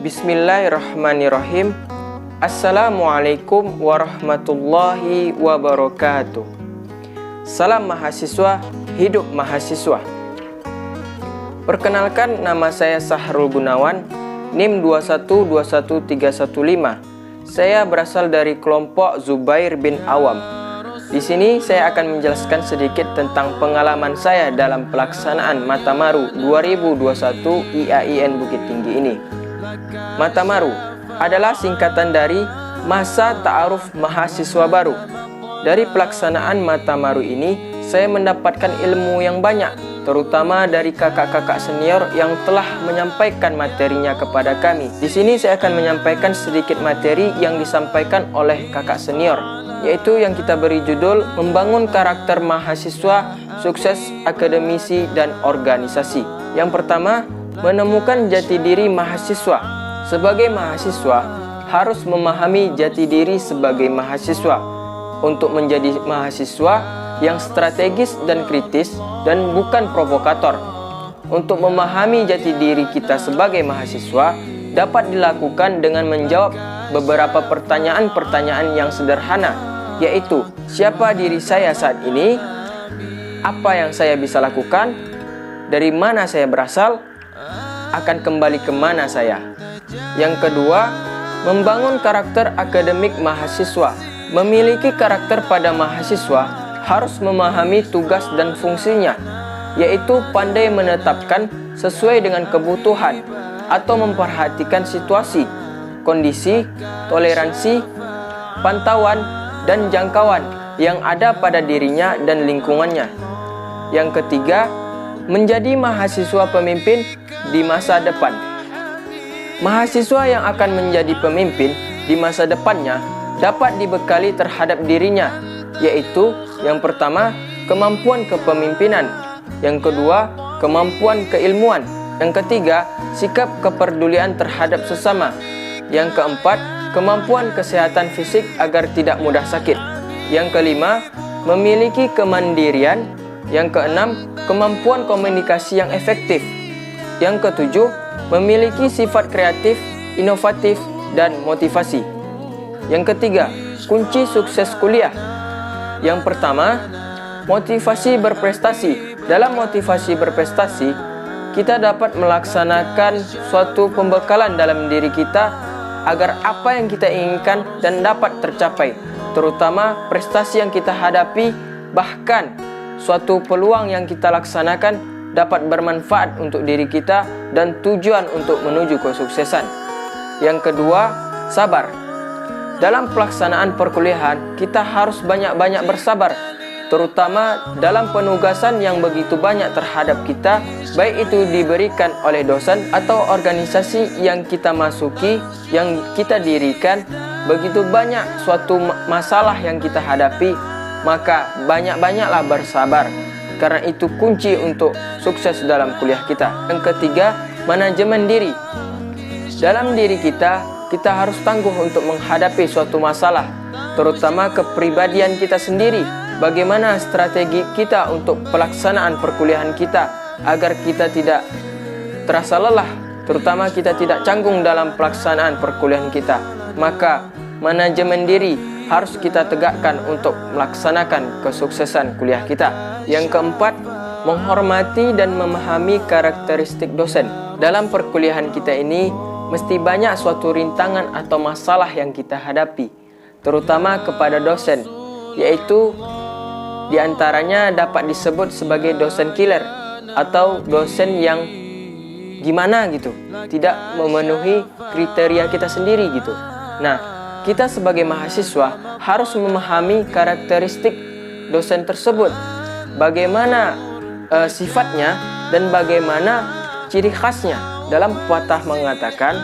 Bismillahirrahmanirrahim. Assalamualaikum warahmatullahi wabarakatuh. Salam mahasiswa, hidup mahasiswa. Perkenalkan, nama saya Sahrul Gunawan, NIM 2121315. Saya berasal dari kelompok Zubair bin Awam. Di sini saya akan menjelaskan sedikit tentang pengalaman saya dalam pelaksanaan Matamaru 2021 IAIN Bukit Tinggi ini. Matamaru adalah singkatan dari Masa Ta'aruf Mahasiswa Baru. Dari pelaksanaan Matamaru ini, saya mendapatkan ilmu yang banyak, terutama dari kakak-kakak senior yang telah menyampaikan materinya kepada kami. Di sini saya akan menyampaikan sedikit materi yang disampaikan oleh kakak senior, yaitu yang kita beri judul Membangun Karakter Mahasiswa Sukses Akademisi dan Organisasi. Yang pertama, menemukan jati diri mahasiswa. Sebagai mahasiswa, harus memahami jati diri sebagai mahasiswa untuk menjadi mahasiswa yang strategis dan kritis dan bukan provokator. Untuk memahami jati diri kita sebagai mahasiswa dapat dilakukan dengan menjawab beberapa pertanyaan-pertanyaan yang sederhana, yaitu siapa diri saya saat ini, apa yang saya bisa lakukan, dari mana saya berasal, akan kembali kemana saya. Yang kedua, membangun karakter akademik mahasiswa. Memiliki karakter pada mahasiswa harus memahami tugas dan fungsinya, yaitu pandai menetapkan sesuai dengan kebutuhan atau memperhatikan situasi, kondisi, toleransi, pantauan, dan jangkauan yang ada pada dirinya dan lingkungannya. Yang ketiga, menjadi mahasiswa pemimpin di masa depan. Mahasiswa yang akan menjadi pemimpin di masa depannya dapat dibekali terhadap dirinya, yaitu yang pertama, kemampuan kepemimpinan. Yang kedua, kemampuan keilmuan. Yang ketiga, sikap kepedulian terhadap sesama. Yang keempat, kemampuan kesehatan fisik agar tidak mudah sakit. Yang kelima, memiliki kemandirian. Yang keenam, kemampuan komunikasi yang efektif. Yang ketujuh, memiliki sifat kreatif, inovatif, dan motivasi. Yang ketiga, kunci sukses kuliah. Yang pertama, motivasi berprestasi. Dalam motivasi berprestasi, kita dapat melaksanakan suatu pembekalan dalam diri kita agar apa yang kita inginkan dan dapat tercapai, terutama prestasi yang kita hadapi, bahkan suatu peluang yang kita laksanakan dapat bermanfaat untuk diri kita dan tujuan untuk menuju kesuksesan. Yang kedua, sabar. Dalam pelaksanaan perkuliahan, kita harus banyak-banyak bersabar, terutama dalam penugasan yang begitu banyak terhadap kita, baik itu diberikan oleh dosen atau organisasi yang kita masuki, yang kita dirikan. Begitu banyak suatu masalah yang kita hadapi, maka banyak-banyaklah bersabar, karena itu kunci untuk sukses dalam kuliah kita. Yang ketiga, manajemen diri. Dalam diri kita harus tangguh untuk menghadapi suatu masalah, terutama kepribadian kita sendiri. Bagaimana strategi kita untuk pelaksanaan perkuliahan kita agar kita tidak terasa lelah, terutama kita tidak canggung dalam pelaksanaan perkuliahan kita. Maka manajemen diri harus kita tegakkan untuk melaksanakan kesuksesan kuliah kita. Yang keempat, menghormati dan memahami karakteristik dosen. Dalam perkuliahan kita ini mesti banyak suatu rintangan atau masalah yang kita hadapi, terutama kepada dosen, yaitu diantaranya dapat disebut sebagai dosen killer atau dosen yang gimana gitu, tidak memenuhi kriteria kita sendiri gitu. Nah, kita sebagai mahasiswa harus memahami karakteristik dosen tersebut, bagaimana sifatnya dan bagaimana ciri khasnya. Dalam pepatah mengatakan,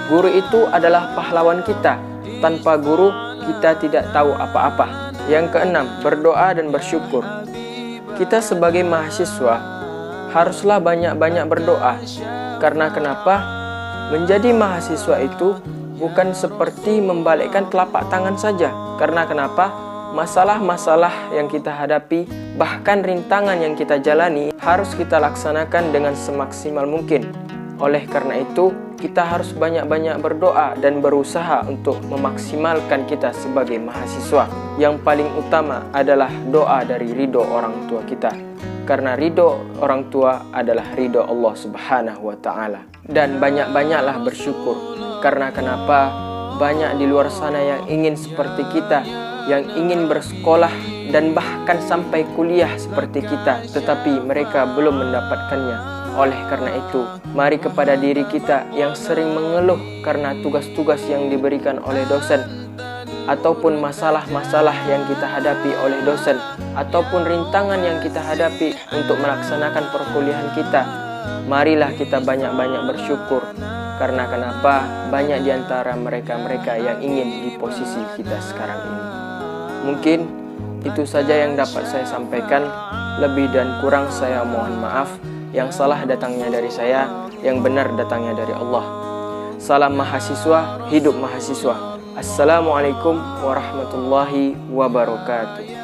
guru itu adalah pahlawan kita, tanpa guru kita tidak tahu apa-apa. Yang keenam, berdoa dan bersyukur. Kita sebagai mahasiswa haruslah banyak-banyak berdoa. Karena kenapa? Menjadi mahasiswa itu bukan seperti membalikkan telapak tangan saja. Karena kenapa? Masalah-masalah yang kita hadapi, bahkan rintangan yang kita jalani, harus kita laksanakan dengan semaksimal mungkin. Oleh karena itu, kita harus banyak-banyak berdoa dan berusaha untuk memaksimalkan kita sebagai mahasiswa. Yang paling utama adalah doa dari ridho orang tua kita. Karena ridho orang tua adalah ridho Allah Subhanahu wa Ta'ala. Dan banyak-banyaklah bersyukur. Karena kenapa? Banyak di luar sana yang ingin seperti kita, yang ingin bersekolah dan bahkan sampai kuliah seperti kita, tetapi mereka belum mendapatkannya. Oleh karena itu, mari kepada diri kita yang sering mengeluh karena tugas-tugas yang diberikan oleh dosen, ataupun masalah-masalah yang kita hadapi oleh dosen, ataupun rintangan yang kita hadapi untuk melaksanakan perkuliahan kita. Marilah kita banyak-banyak bersyukur. Karena kenapa? Banyak di antara mereka-mereka yang ingin di posisi kita sekarang ini. Mungkin itu saja yang dapat saya sampaikan. Lebih dan kurang saya mohon maaf. Yang salah datangnya dari saya, yang benar datangnya dari Allah. Salam mahasiswa, hidup mahasiswa. Assalamualaikum warahmatullahi wabarakatuh.